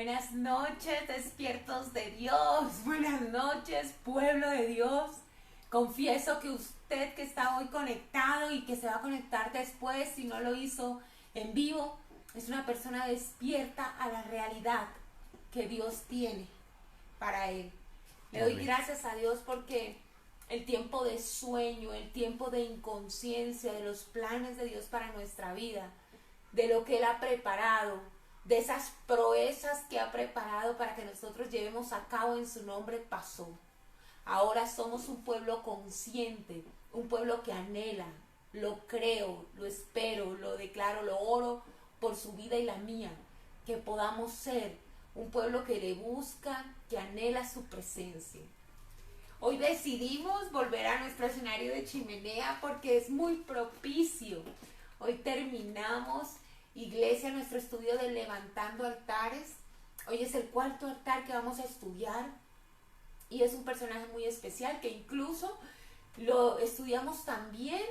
Buenas noches, despiertos de Dios. Buenas noches, pueblo de Dios. Confieso que usted que está hoy conectado y que se va a conectar después, si no lo hizo en vivo, es una persona despierta a la realidad que Dios tiene para él. Le doy gracias a Dios porque el tiempo de sueño, el tiempo de inconsciencia, de los planes de Dios para nuestra vida, de lo que Él ha preparado, de esas proezas que ha preparado para que nosotros llevemos a cabo en su nombre, pasó. Ahora somos un pueblo consciente, un pueblo que anhela, lo creo, lo espero, lo declaro, lo oro por su vida y la mía, que podamos ser un pueblo que le busca, que anhela su presencia. Hoy decidimos volver a nuestro escenario de chimenea porque es muy propicio. Hoy terminamos, iglesia, nuestro estudio de levantando altares. Hoy es el cuarto altar que vamos a estudiar y es un personaje muy especial que incluso lo estudiamos también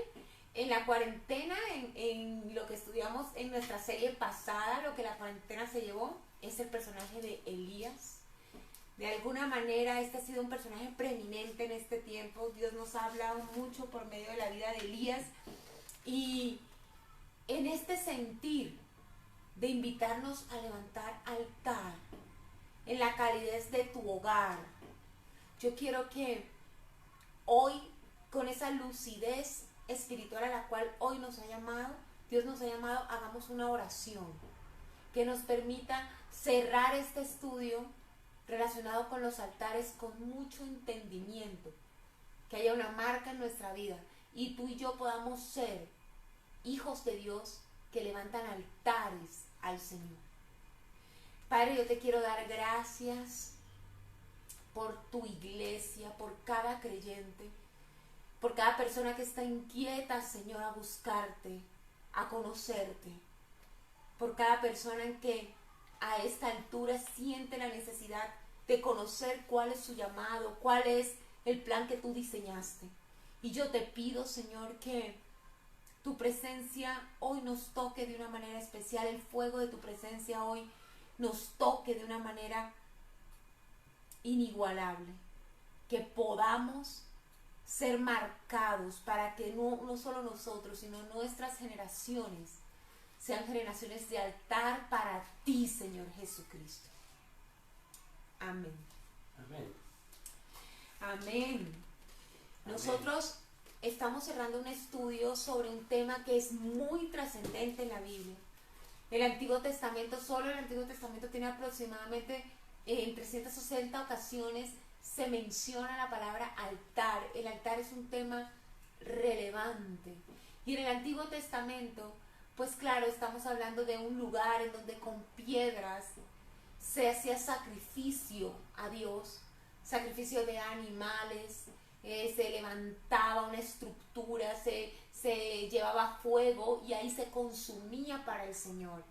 en la cuarentena, en lo que estudiamos en nuestra serie pasada, lo que la cuarentena se llevó, es el personaje de Elías. De alguna manera este ha sido un personaje preeminente en este tiempo. Dios nos ha hablado mucho por medio de la vida de Elías y en este sentir de invitarnos a levantar altar en la calidez de tu hogar, yo quiero que hoy, con esa lucidez espiritual a la cual hoy nos ha llamado, Dios nos ha llamado, hagamos una oración que nos permita cerrar este estudio relacionado con los altares con mucho entendimiento, que haya una marca en nuestra vida y tú y yo podamos ser hijos de Dios que levantan altares al Señor. Padre, yo te quiero dar gracias por tu iglesia, por cada creyente, por cada persona que está inquieta, Señor, a buscarte, a conocerte, por cada persona en que a esta altura siente la necesidad de conocer cuál es su llamado, cuál es el plan que tú diseñaste. Y yo te pido, Señor, que tu presencia hoy nos toque de una manera especial, el fuego de tu presencia hoy nos toque de una manera inigualable, que podamos ser marcados para que no solo nosotros, sino nuestras generaciones sean generaciones de altar para ti, Señor Jesucristo. Amén. Amén. Amén. Nosotros estamos cerrando un estudio sobre un tema que es muy trascendente en la Biblia. El Antiguo Testamento, solo el Antiguo Testamento tiene aproximadamente en 360 ocasiones se menciona la palabra altar. El altar es un tema relevante. Y en el Antiguo Testamento, pues claro, estamos hablando de un lugar en donde con piedras se hacía sacrificio a Dios, sacrificio de animales, se levantaba una estructura, se llevaba fuego y ahí se consumía para el Señor.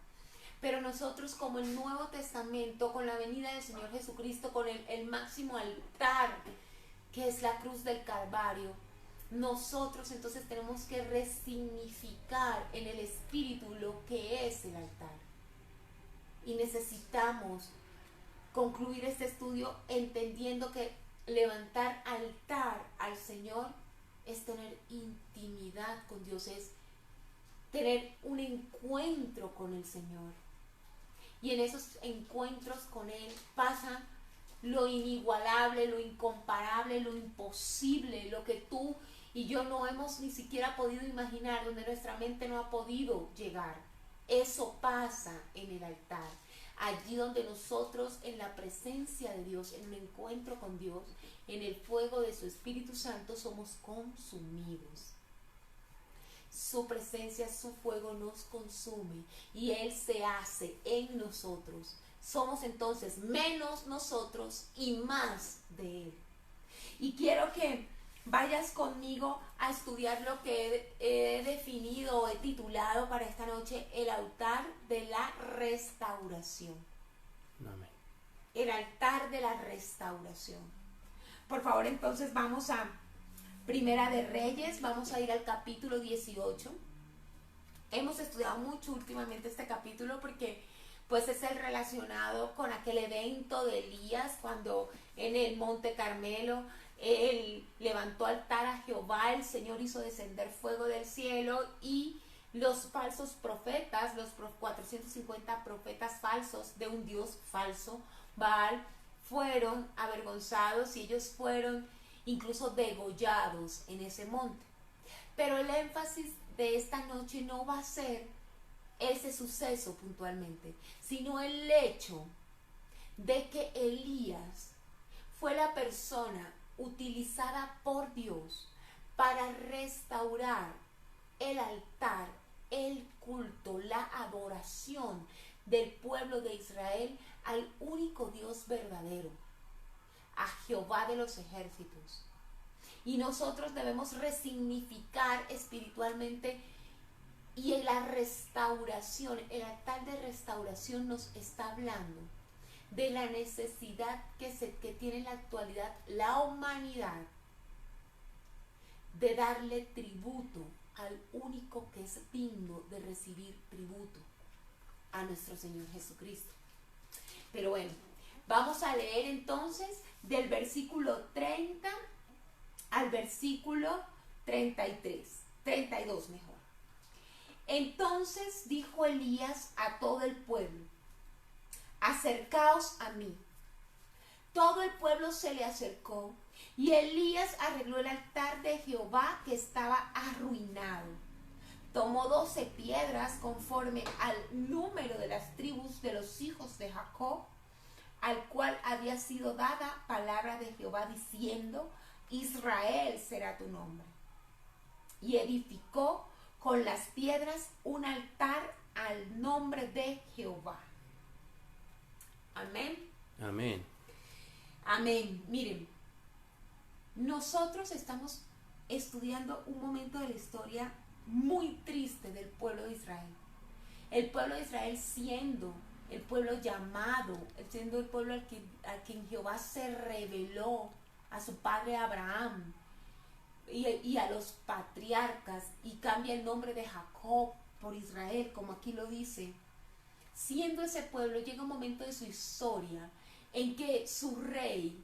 Pero nosotros, como el Nuevo Testamento, con la venida del Señor Jesucristo, con el máximo altar que es la cruz del Calvario, nosotros entonces tenemos que resignificar en el espíritu lo que es el altar. Y necesitamos concluir este estudio entendiendo que levantar altar al Señor es tener intimidad con Dios, es tener un encuentro con el Señor. Y en esos encuentros con Él pasa lo inigualable, lo incomparable, lo imposible, lo que tú y yo no hemos ni siquiera podido imaginar, donde nuestra mente no ha podido llegar. Eso pasa en el altar. Allí donde nosotros, en la presencia de Dios, en un encuentro con Dios, en el fuego de su Espíritu Santo, somos consumidos. Su presencia, su fuego nos consume y Él se hace en nosotros. Somos entonces menos nosotros y más de Él. Y quiero que vayas conmigo a estudiar lo que he definido o he titulado para esta noche, el altar de la restauración. Amén. El altar de la restauración. Por favor, entonces vamos a Primera de Reyes, vamos a ir al capítulo 18. Hemos estudiado mucho últimamente este capítulo porque pues es el relacionado con aquel evento de Elías cuando en el Monte Carmelo él levantó altar a Jehová, el Señor hizo descender fuego del cielo y los falsos profetas, los 450 profetas falsos de un Dios falso, Baal, fueron avergonzados y ellos fueron incluso degollados en ese monte. Pero el énfasis de esta noche no va a ser ese suceso puntualmente, sino el hecho de que Elías fue la persona utilizada por Dios para restaurar el altar, el culto, la adoración del pueblo de Israel al único Dios verdadero, a Jehová de los ejércitos. Y nosotros debemos resignificar espiritualmente, y en la restauración, el altar de restauración nos está hablando de la necesidad que tiene en la actualidad la humanidad de darle tributo al único que es digno de recibir tributo, a nuestro Señor Jesucristo. Pero bueno, vamos a leer entonces del versículo 30 al versículo 32 mejor. Entonces dijo Elías a todo el pueblo: acercaos a mí. Todo el pueblo se le acercó, y Elías arregló el altar de Jehová que estaba arruinado. Tomó 12 piedras conforme al número de las tribus de los hijos de Jacob, al cual había sido dada palabra de Jehová diciendo: Israel será tu nombre. Y edificó con las piedras un altar al nombre de Jehová. Amén. Amén. Amén. Miren, nosotros estamos estudiando un momento de la historia muy triste del pueblo de Israel. El pueblo de Israel siendo el pueblo llamado, siendo el pueblo a quien Jehová se reveló a su padre Abraham y a los patriarcas, y cambia el nombre de Jacob por Israel, como aquí lo dice. Siendo ese pueblo, llega un momento de su historia en que su rey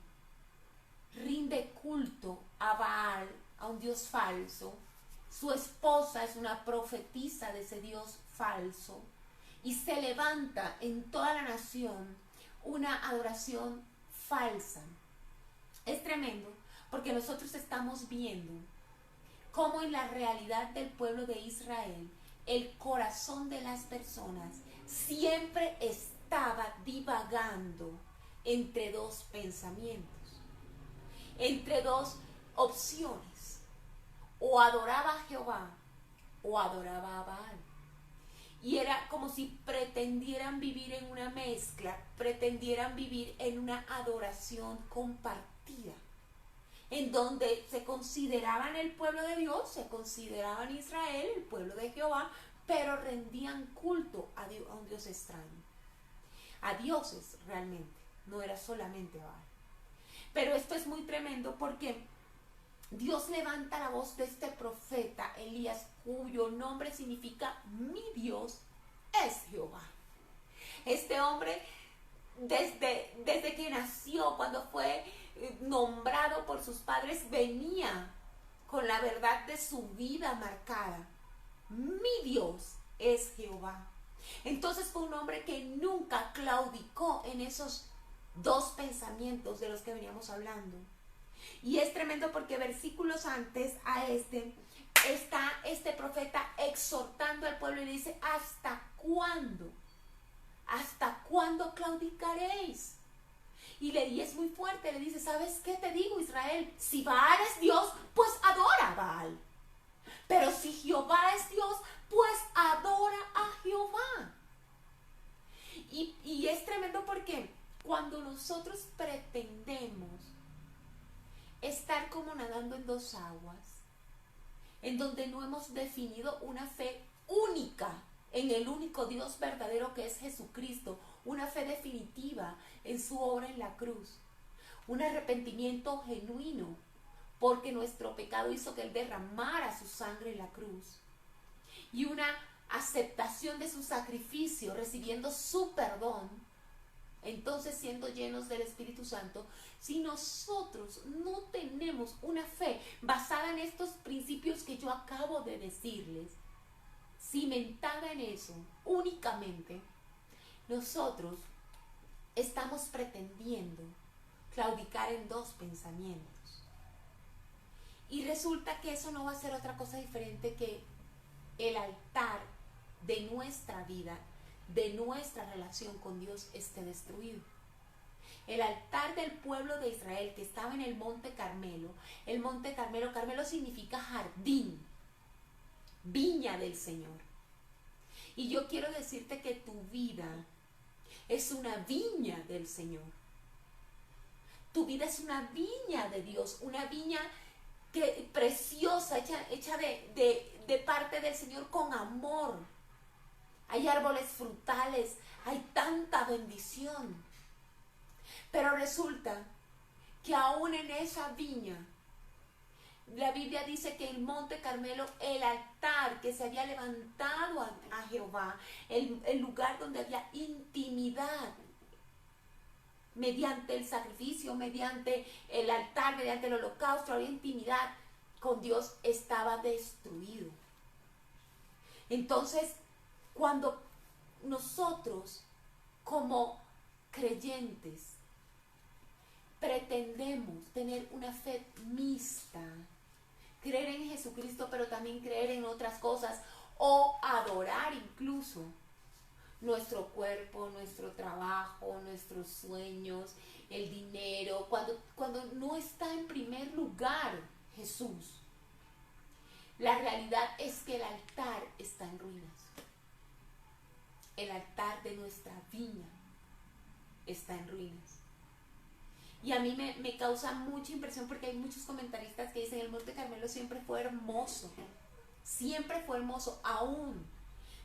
rinde culto a Baal, a un dios falso. Su esposa es una profetisa de ese dios falso, y se levanta en toda la nación una adoración falsa. Es tremendo porque nosotros estamos viendo cómo en la realidad del pueblo de Israel el corazón de las personas siempre estaba divagando entre dos pensamientos, entre dos opciones: o adoraba a Jehová o adoraba a Baal. Y era como si pretendieran vivir en una mezcla, pretendieran vivir en una adoración compartida, en donde se consideraban el pueblo de Dios, se consideraban Israel, el pueblo de Jehová, pero rendían culto a un Dios extraño, a dioses realmente, no era solamente Baal. Pero esto es muy tremendo porque Dios levanta la voz de este profeta Elías, cuyo nombre significa mi Dios es Jehová. Este hombre, desde que nació, cuando fue nombrado por sus padres, venía con la verdad de su vida marcada. Mi Dios es Jehová. Entonces fue un hombre que nunca claudicó en esos dos pensamientos de los que veníamos hablando. Y es tremendo porque versículos antes a está este profeta exhortando al pueblo y le dice: ¿hasta cuándo? ¿Hasta cuándo claudicaréis? Y es muy fuerte, le dice: ¿sabes qué te digo, Israel? Si Baal es Dios, pues adora a Baal. Pero si Jehová es Dios, pues adora a Jehová. Y es tremendo porque cuando nosotros pretendemos estar como nadando en dos aguas, en donde no hemos definido una fe única en el único Dios verdadero que es Jesucristo, una fe definitiva en su obra en la cruz, un arrepentimiento genuino porque nuestro pecado hizo que Él derramara su sangre en la cruz, y una aceptación de su sacrificio, recibiendo su perdón, entonces siendo llenos del Espíritu Santo, si nosotros no tenemos una fe basada en estos principios que yo acabo de decirles, cimentada en eso únicamente, nosotros estamos pretendiendo claudicar en dos pensamientos. Y resulta que eso no va a ser otra cosa diferente que el altar de nuestra vida, de nuestra relación con Dios, esté destruido. El altar del pueblo de Israel que estaba en el monte Carmelo, Carmelo significa jardín, viña del Señor. Y yo quiero decirte que tu vida es una viña del Señor. Tu vida es una viña de Dios, una viña preciosa, hecha de parte del Señor con amor. Hay árboles frutales, hay tanta bendición. Pero resulta que aún en esa viña, la Biblia dice que el monte Carmelo, el altar que se había levantado a Jehová, el lugar donde había intimidad, mediante el sacrificio, mediante el altar, mediante el holocausto, había intimidad con Dios, estaba destruido. Entonces, cuando nosotros como creyentes pretendemos tener una fe mixta, creer en Jesucristo pero también creer en otras cosas, o adorar incluso nuestro cuerpo, nuestro trabajo, nuestros sueños, el dinero, cuando no está en primer lugar Jesús, la realidad es que el altar está en ruinas. El altar de nuestra viña está en ruinas. Y a mí me causa mucha impresión porque hay muchos comentaristas que dicen el Monte Carmelo siempre fue hermoso, aún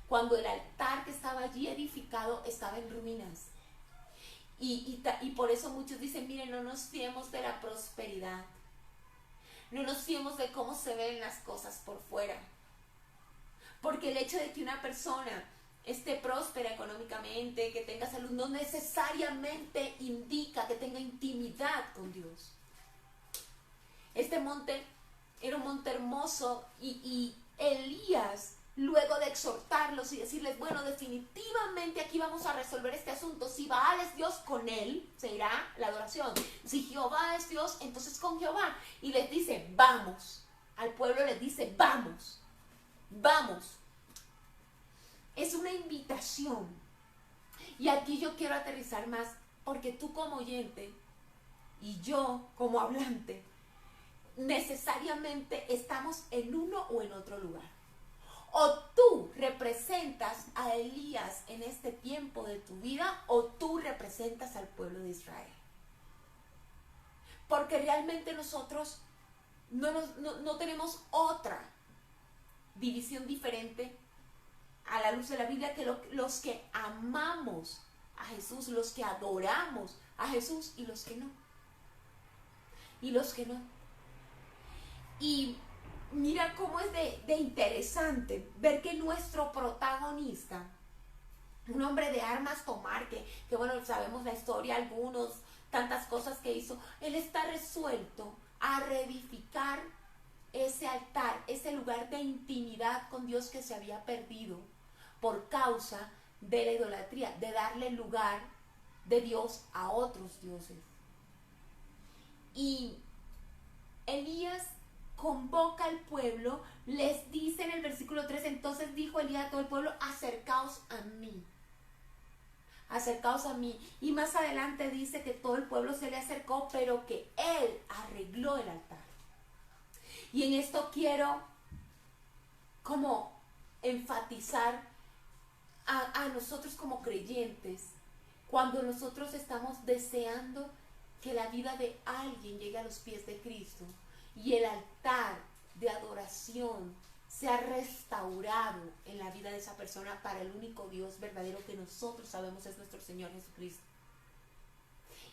cuando el altar que estaba allí edificado estaba en ruinas. Y por eso muchos dicen, miren, no nos fiemos de la prosperidad, no nos fiemos de cómo se ven las cosas por fuera, porque el hecho de que una persona esté próspera económicamente, que tenga salud, no necesariamente indica que tenga intimidad con Dios. Este monte era un monte hermoso y Elías, luego de exhortarlos y decirles, bueno, definitivamente aquí vamos a resolver este asunto. Si Baal es Dios, con él se irá la adoración. Si Jehová es Dios, entonces con Jehová. Y les dice, vamos. Al pueblo les dice, vamos. Vamos. Es una invitación. Y aquí yo quiero aterrizar más, porque tú como oyente y yo como hablante, necesariamente estamos en uno o en otro lugar. O tú representas a Elías en este tiempo de tu vida, o tú representas al pueblo de Israel. Porque realmente nosotros no tenemos otra división diferente a la luz de la Biblia que los que amamos a Jesús, los que adoramos a Jesús y los que no. Y mira cómo es de interesante ver que nuestro protagonista, un hombre de armas tomar, que bueno, sabemos la historia, algunos, tantas cosas que hizo, él está resuelto a reedificar ese altar, ese lugar de intimidad con Dios que se había perdido por causa de la idolatría, de darle lugar de Dios a otros dioses. Y Elías convoca al pueblo, les dice en el versículo 3, entonces dijo Elías a todo el pueblo, acercaos a mí. Acercaos a mí. Y más adelante dice que todo el pueblo se le acercó, pero que él arregló el altar. Y en esto quiero como enfatizar a nosotros como creyentes, cuando nosotros estamos deseando que la vida de alguien llegue a los pies de Cristo y el altar de adoración sea restaurado en la vida de esa persona para el único Dios verdadero que nosotros sabemos es nuestro Señor Jesucristo.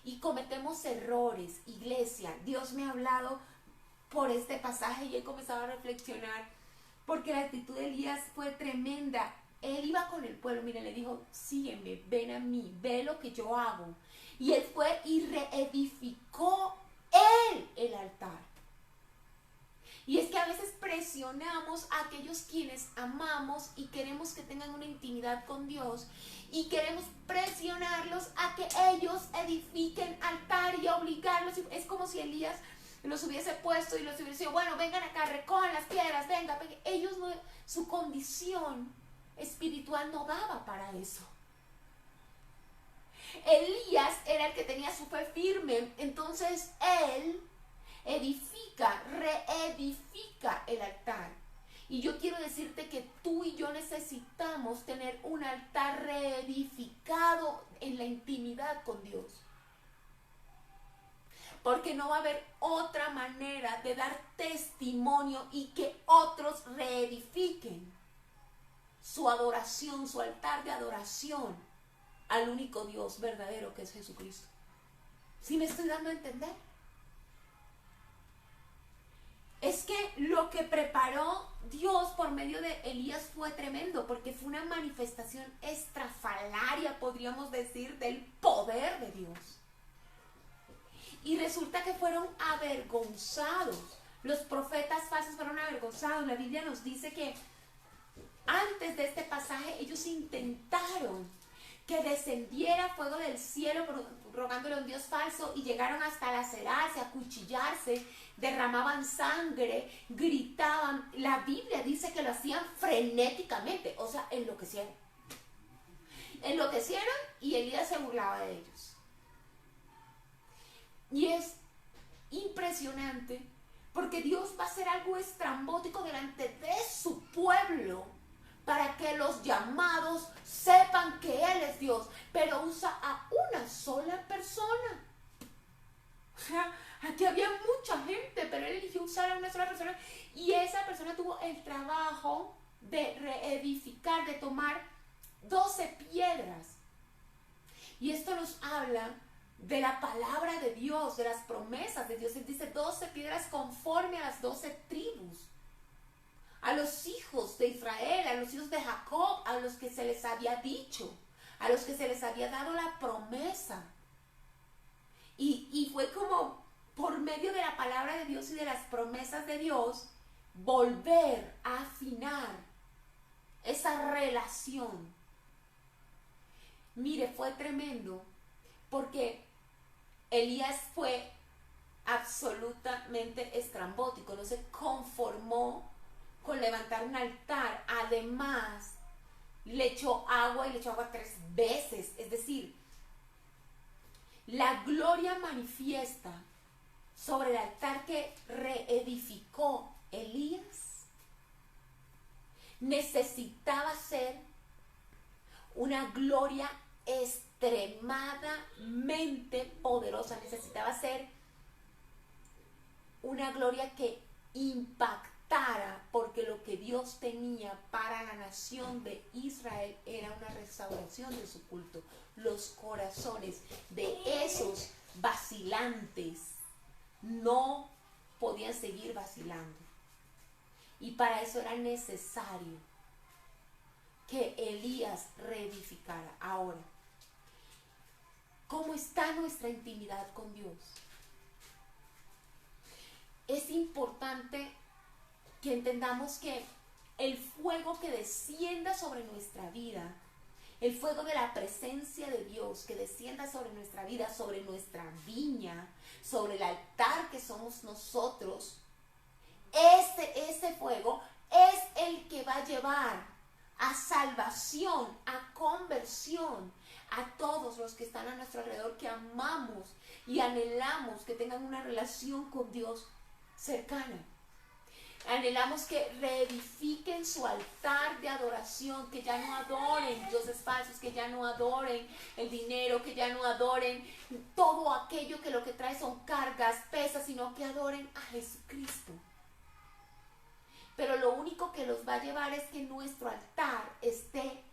Y cometemos errores, iglesia. Dios me ha hablado por este pasaje y he comenzado a reflexionar porque la actitud de Elías fue tremenda. Él iba con el pueblo, miren, le dijo, sígueme, ven a mí, ve lo que yo hago. Y él fue y reedificó él el altar. Y es que a veces presionamos a aquellos quienes amamos y queremos que tengan una intimidad con Dios, y queremos presionarlos a que ellos edifiquen altar y obligarlos. Es como si Elías los hubiese puesto y los hubiese dicho, bueno, vengan acá, recojan las piedras, venga. Ellos no, su condición espiritual no daba para eso. Elías era el que tenía su fe firme, entonces él reedifica el altar. Y yo quiero decirte que tú y yo necesitamos tener un altar reedificado en la intimidad con Dios. Porque no va a haber otra manera de dar testimonio y que otros reedifiquen su adoración, su altar de adoración al único Dios verdadero que es Jesucristo. ¿Sí me estoy dando a entender? Es que lo que preparó Dios por medio de Elías fue tremendo, porque fue una manifestación estrafalaria, podríamos decir, del poder de Dios. Y resulta que fueron avergonzados. Los profetas falsos fueron avergonzados. La Biblia nos dice que antes de este pasaje ellos intentaron que descendiera fuego del cielo rogándole a un Dios falso, y llegaron hasta lacerarse, acuchillarse, derramaban sangre, gritaban. La Biblia dice que lo hacían frenéticamente, o sea, enloquecieron. Enloquecieron, y Elías se burlaba de ellos. Y es impresionante, porque Dios va a hacer algo estrambótico delante de su pueblo, para que los llamados sepan que Él es Dios, pero usa a una sola persona. O sea, aquí había mucha gente, pero Él eligió usar a una sola persona, y esa persona tuvo el trabajo de reedificar, de tomar 12 piedras. Y esto nos habla de la palabra de Dios, de las promesas de Dios. Él dice 12 piedras conforme a las 12 tribus. A los hijos de Israel, a los hijos de Jacob, a los que se les había dicho, a los que se les había dado la promesa. Y fue como por medio de la palabra de Dios y de las promesas de Dios, volver a afinar esa relación. Mire, fue tremendo, porque Elías fue absolutamente estrambótico, no se conformó con levantar un altar. Además, le echó agua, y le echó agua 3 veces. Es decir, la gloria manifiesta sobre el altar que reedificó Elías necesitaba ser una gloria extremadamente poderosa. Necesitaba ser una gloria que impactara, porque lo que Dios tenía para la nación de Israel era una restauración de su culto. Los corazones de esos vacilantes no podían seguir vacilando, y para eso era necesario que Elías reedificara. Ahora, ¿cómo está nuestra intimidad con Dios? Es importante que entendamos que el fuego que descienda sobre nuestra vida, el fuego de la presencia de Dios que descienda sobre nuestra vida, sobre nuestra viña, sobre el altar que somos nosotros, ese fuego es el que va a llevar a salvación, a conversión a todos los que están a nuestro alrededor, que amamos y anhelamos que tengan una relación con Dios cercana. Anhelamos que reedifiquen su altar de adoración, que ya no adoren dioses falsos, que ya no adoren el dinero, que ya no adoren todo aquello que lo que trae son cargas, pesas, sino que adoren a Jesucristo. Pero lo único que los va a llevar es que nuestro altar esté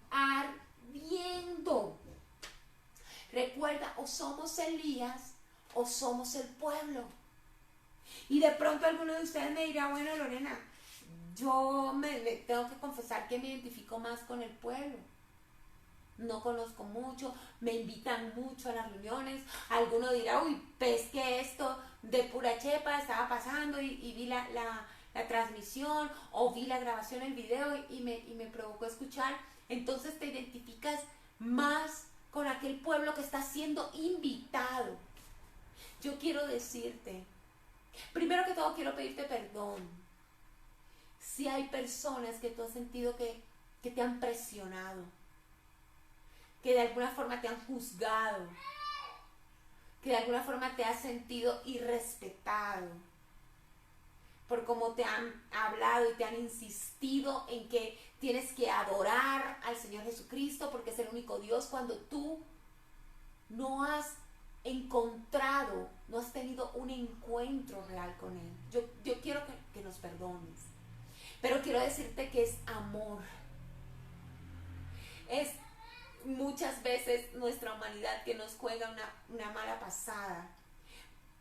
ardiendo. Recuerda, o somos Elías o somos el pueblo. Y de pronto alguno de ustedes me dirá, bueno, Lorena, yo me tengo que confesar que me identifico más con el pueblo. No conozco mucho, me invitan mucho a las reuniones. Alguno dirá, uy, pues que esto de pura chepa estaba pasando y vi la transmisión o vi la grabación, el video y me provocó escuchar. Entonces te identificas más con aquel pueblo que está siendo invitado. Yo quiero decirte, primero que todo quiero pedirte perdón. Si hay personas que tú has sentido que te han presionado, que de alguna forma te han juzgado, que de alguna forma te has sentido irrespetado, por cómo te han hablado y te han insistido en que tienes que adorar al Señor Jesucristo porque es el único Dios, cuando tú no has encontrado, no has tenido un encuentro real con Él. Yo quiero que nos perdones, pero quiero decirte que es amor. Es muchas veces nuestra humanidad que nos juega una mala pasada,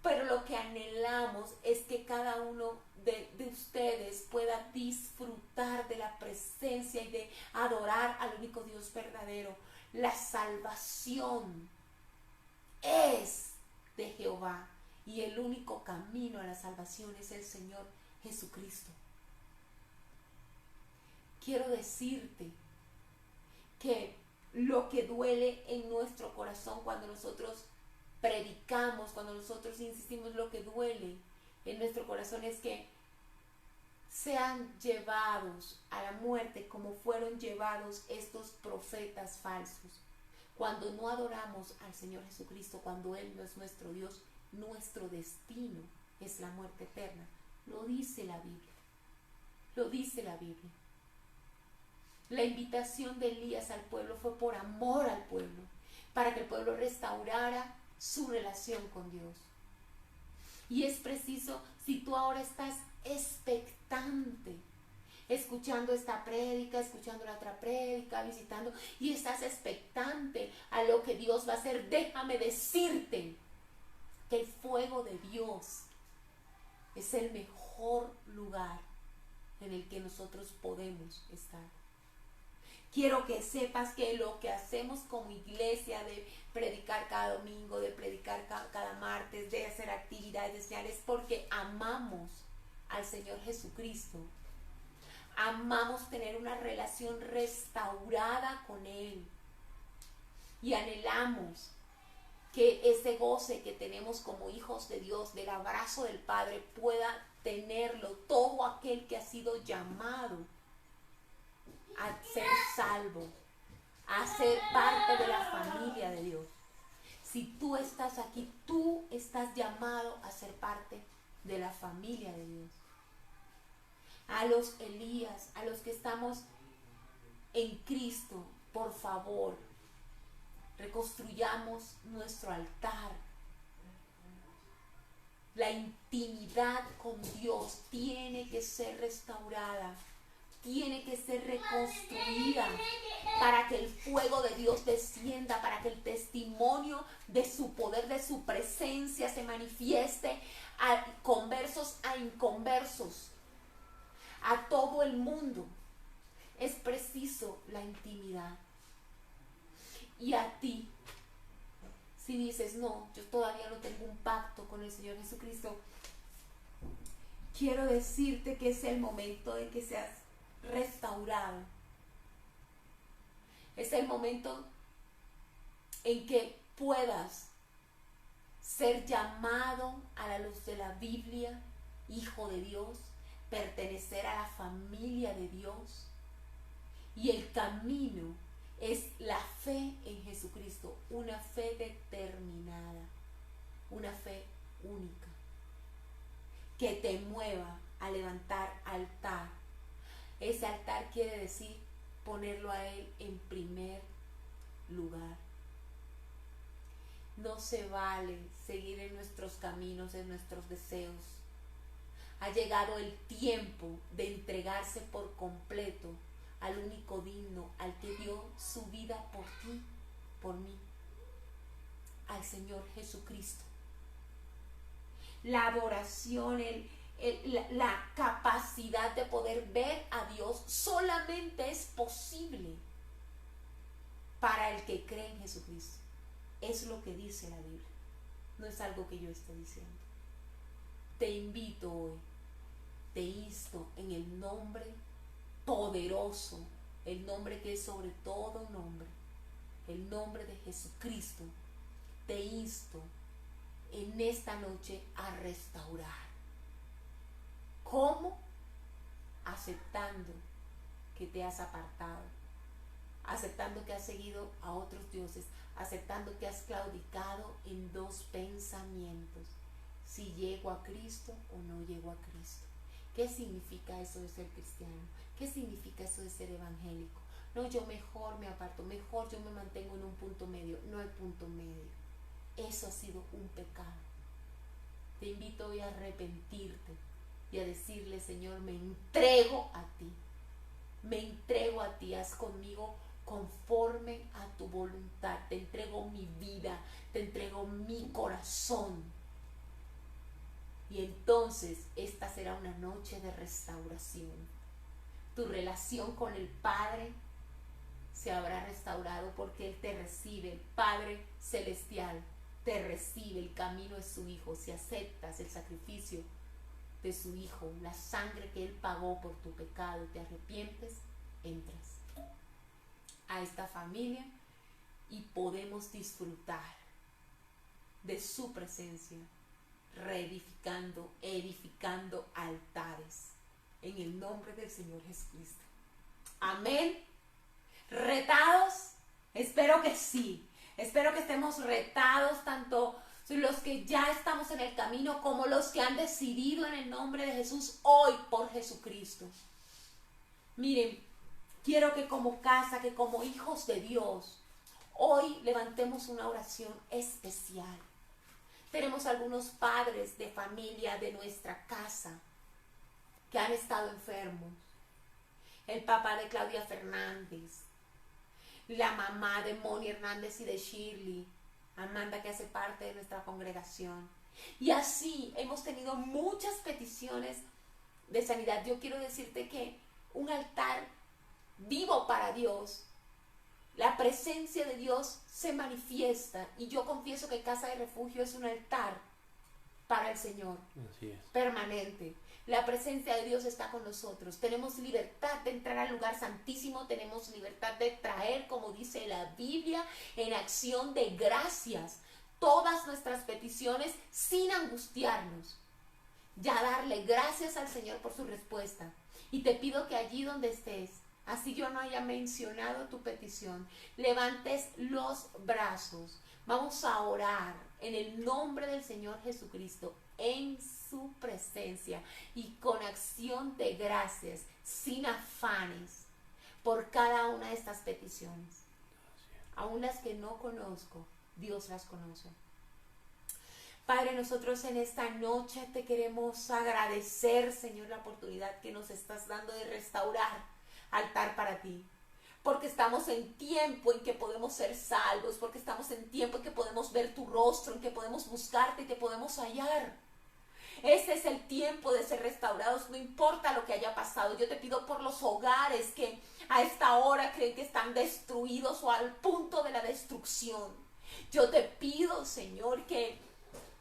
pero lo que anhelamos es que cada uno de ustedes pueda disfrutar de la presencia y de adorar al único Dios verdadero. La salvación es de Jehová y el único camino a la salvación es el Señor Jesucristo. Quiero decirte que lo que duele en nuestro corazón cuando nosotros predicamos, cuando nosotros insistimos, lo que duele en nuestro corazón es que sean llevados a la muerte como fueron llevados estos profetas falsos. Cuando no adoramos al Señor Jesucristo, cuando Él no es nuestro Dios, nuestro destino es la muerte eterna. Lo dice la Biblia. Lo dice la Biblia. La invitación de Elías al pueblo fue por amor al pueblo, para que el pueblo restaurara su relación con Dios. Y es preciso, si tú ahora estás expectante, escuchando esta prédica, escuchando la otra prédica, visitando, y estás expectante a lo que Dios va a hacer, déjame decirte que el fuego de Dios es el mejor lugar en el que nosotros podemos estar. Quiero que sepas que lo que hacemos como iglesia, de predicar cada domingo, de predicar cada martes, de hacer actividades especiales, porque amamos al Señor Jesucristo. Amamos tener una relación restaurada con Él. Y anhelamos que ese goce que tenemos como hijos de Dios, del abrazo del Padre, pueda tenerlo todo aquel que ha sido llamado a ser salvo, a ser parte de la familia de Dios. Si tú estás aquí, tú estás llamado a ser parte de la familia de Dios. A los Elías, a los que estamos en Cristo, por favor, reconstruyamos nuestro altar. La intimidad con Dios tiene que ser restaurada, tiene que ser reconstruida para que el fuego de Dios descienda, para que el testimonio de su poder, de su presencia se manifieste a conversos, a inconversos, a todo el mundo. Es preciso la intimidad. Y a ti, si dices, no, yo todavía no tengo un pacto con el Señor Jesucristo, quiero decirte que es el momento de que seas restaurado. Es el momento en que puedas ser llamado a la luz de la Biblia, hijo de Dios, pertenecer a la familia de Dios. Y el camino es la fe en Jesucristo, una fe determinada, una fe única, que te mueva a levantar altar. Ese altar quiere decir ponerlo a Él en primer lugar. No se vale seguir en nuestros caminos, en nuestros deseos. Ha llegado el tiempo de entregarse por completo al único digno, al que dio su vida por ti, por mí, al Señor Jesucristo. La adoración, la capacidad de poder ver a Dios solamente es posible para el que cree en Jesucristo. Es lo que dice la Biblia, no es algo que yo estoy diciendo. Te invito hoy, te insto en el nombre poderoso, el nombre que es sobre todo nombre, el nombre de Jesucristo. Te insto en esta noche a restaurar. ¿Cómo? Aceptando que te has apartado, aceptando que has seguido a otros dioses, aceptando que has claudicado en dos pensamientos: si llego a Cristo o no llego a Cristo. ¿Qué significa eso de ser cristiano? ¿Qué significa eso de ser evangélico? No, yo mejor me aparto, mejor yo me mantengo en un punto medio. No hay punto medio. Eso ha sido un pecado. Te invito hoy a arrepentirte y a decirle: Señor, me entrego a ti. Me entrego a ti, haz conmigo conforme a tu voluntad. Te entrego mi vida, te entrego mi corazón. Y entonces esta será una noche de restauración. Tu relación con el Padre se habrá restaurado porque Él te recibe. El Padre Celestial te recibe. El camino es su Hijo. Si aceptas el sacrificio de su Hijo, la sangre que Él pagó por tu pecado, te arrepientes, entras a esta familia y podemos disfrutar de su presencia, reedificando, edificando altares en el nombre del Señor Jesucristo. Amén. ¿Retados? Espero que sí. Espero que estemos retados, tanto los que ya estamos en el camino como los que han decidido en el nombre de Jesús hoy por Jesucristo. Miren, quiero que como casa, que como hijos de Dios, hoy levantemos una oración especial. Tenemos algunos padres de familia de nuestra casa que han estado enfermos. El papá de Claudia Fernández, la mamá de Moni Hernández y de Shirley, Amanda, que hace parte de nuestra congregación. Y así hemos tenido muchas peticiones de sanidad. Yo quiero decirte que un altar vivo para Dios, la presencia de Dios se manifiesta, y yo confieso que Casa de Refugio es un altar para el Señor. Así es. Permanente. La presencia de Dios está con nosotros. Tenemos libertad de entrar al lugar santísimo. Tenemos libertad de traer, como dice la Biblia, en acción de gracias todas nuestras peticiones sin angustiarnos. Ya darle gracias al Señor por su respuesta. Y te pido que allí donde estés, así yo no haya mencionado tu petición, levantes los brazos. Vamos a orar en el nombre del Señor Jesucristo, en su presencia y con acción de gracias, sin afanes, por cada una de estas peticiones. Aún las que no conozco, Dios las conoce. Padre, nosotros en esta noche te queremos agradecer, Señor, la oportunidad que nos estás dando de restaurar altar para ti. Porque estamos en tiempo en que podemos ser salvos, porque estamos en tiempo en que podemos ver tu rostro, en que podemos buscarte y te podemos hallar. Este es el tiempo de ser restaurados, no importa lo que haya pasado. Yo te pido por los hogares que a esta hora creen que están destruidos o al punto de la destrucción. Yo te pido, Señor, que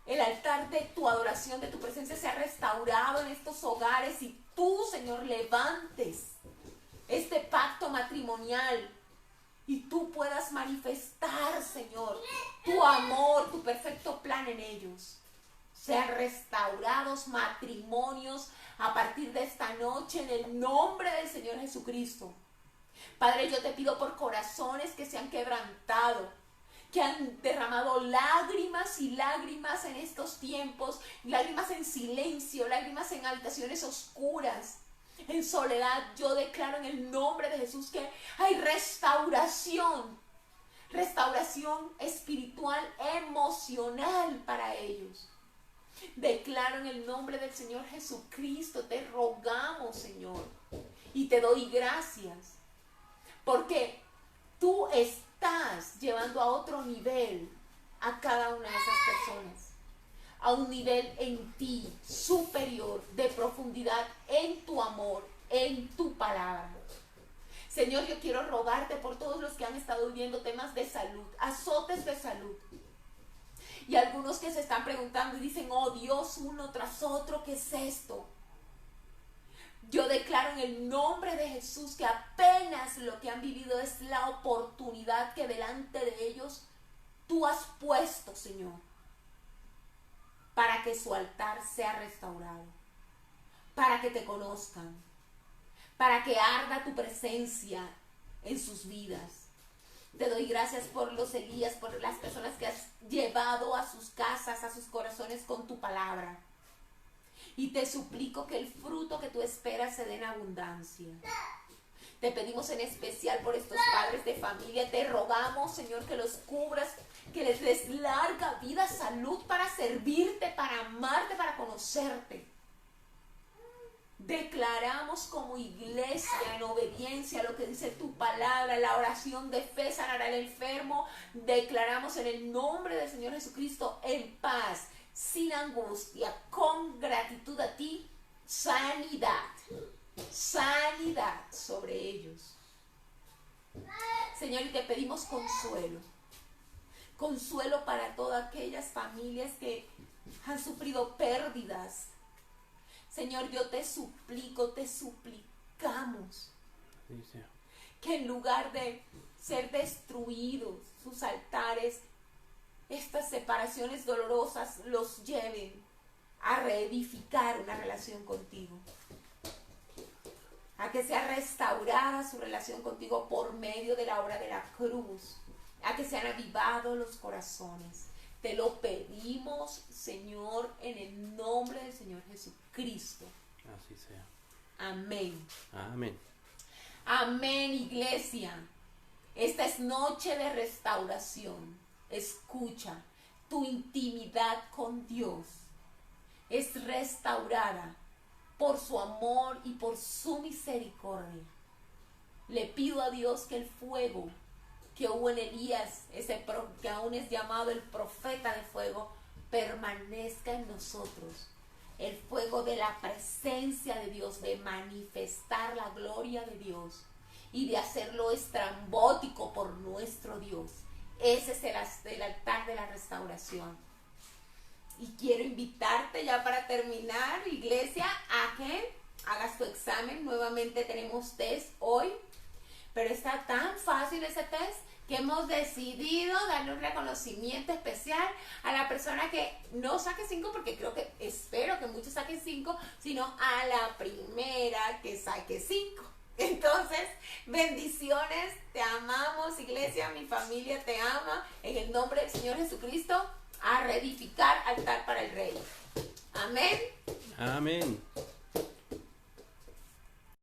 el altar de tu adoración, de tu presencia sea restaurado en estos hogares y tú, Señor, levantes este pacto matrimonial y tú puedas manifestar, Señor, tu amor, tu perfecto plan en ellos. Sean restaurados matrimonios a partir de esta noche en el nombre del Señor Jesucristo. Padre, yo te pido por corazones que se han quebrantado, que han derramado lágrimas y lágrimas en estos tiempos, lágrimas en silencio, lágrimas en habitaciones oscuras, en soledad. Yo declaro en el nombre de Jesús que hay restauración espiritual, emocional para ellos. Declaro en el nombre del Señor Jesucristo, te rogamos, Señor, y te doy gracias, porque tú estás llevando a otro nivel a cada una de esas personas. a un nivel en ti superior, de profundidad en tu amor, en tu palabra. Señor, yo quiero rogarte por todos los que han estado viviendo temas de salud, azotes de salud. Y algunos que se están preguntando y dicen, oh Dios, uno tras otro, ¿qué es esto? Yo declaro en el nombre de Jesús que apenas lo que han vivido es la oportunidad que delante de ellos tú has puesto, Señor, para que su altar sea restaurado, para que te conozcan, para que arda tu presencia en sus vidas. Te doy gracias por los Elías, por las personas que has llevado a sus casas, a sus corazones con tu palabra. Y te suplico que el fruto que tú esperas se dé en abundancia. Te pedimos en especial por estos padres de familia. Te rogamos, Señor, que los cubras, que les des larga vida, salud para servirte, para amarte, para conocerte. Declaramos como iglesia en obediencia a lo que dice tu palabra, la oración de fe sanará al enfermo. Declaramos en el nombre del Señor Jesucristo en paz, sin angustia, con gratitud a ti, sanidad sobre ellos. Señor, y te pedimos consuelo para todas aquellas familias que han sufrido pérdidas. Señor, yo te suplico, te suplicamos que en lugar de ser destruidos sus altares, estas separaciones dolorosas los lleven a reedificar una relación contigo, a que sea restaurada su relación contigo por medio de la obra de la cruz, a que sean avivados los corazones. Te lo pedimos, Señor, en el nombre del Señor Jesucristo. Así sea. Amén. Amén. Amén, iglesia. Esta es noche de restauración. Escucha, tu intimidad con Dios es restaurada por su amor y por su misericordia. Le pido a Dios que el fuego que hubo en Elías, que aún es llamado el profeta de fuego, permanezca en nosotros. El fuego de la presencia de Dios, de manifestar la gloria de Dios y de hacerlo estrambótico por nuestro Dios. Ese es el altar de la restauración. Y quiero invitarte ya para terminar, iglesia, a que hagas tu examen. Nuevamente tenemos test hoy, pero está tan fácil ese test que hemos decidido darle un reconocimiento especial a la persona que no saque 5, porque espero que muchos saquen 5, sino a la primera que saque 5. Entonces, bendiciones, te amamos, iglesia, mi familia te ama, en el nombre del Señor Jesucristo, a reedificar altar para el Rey. Amén. Amén.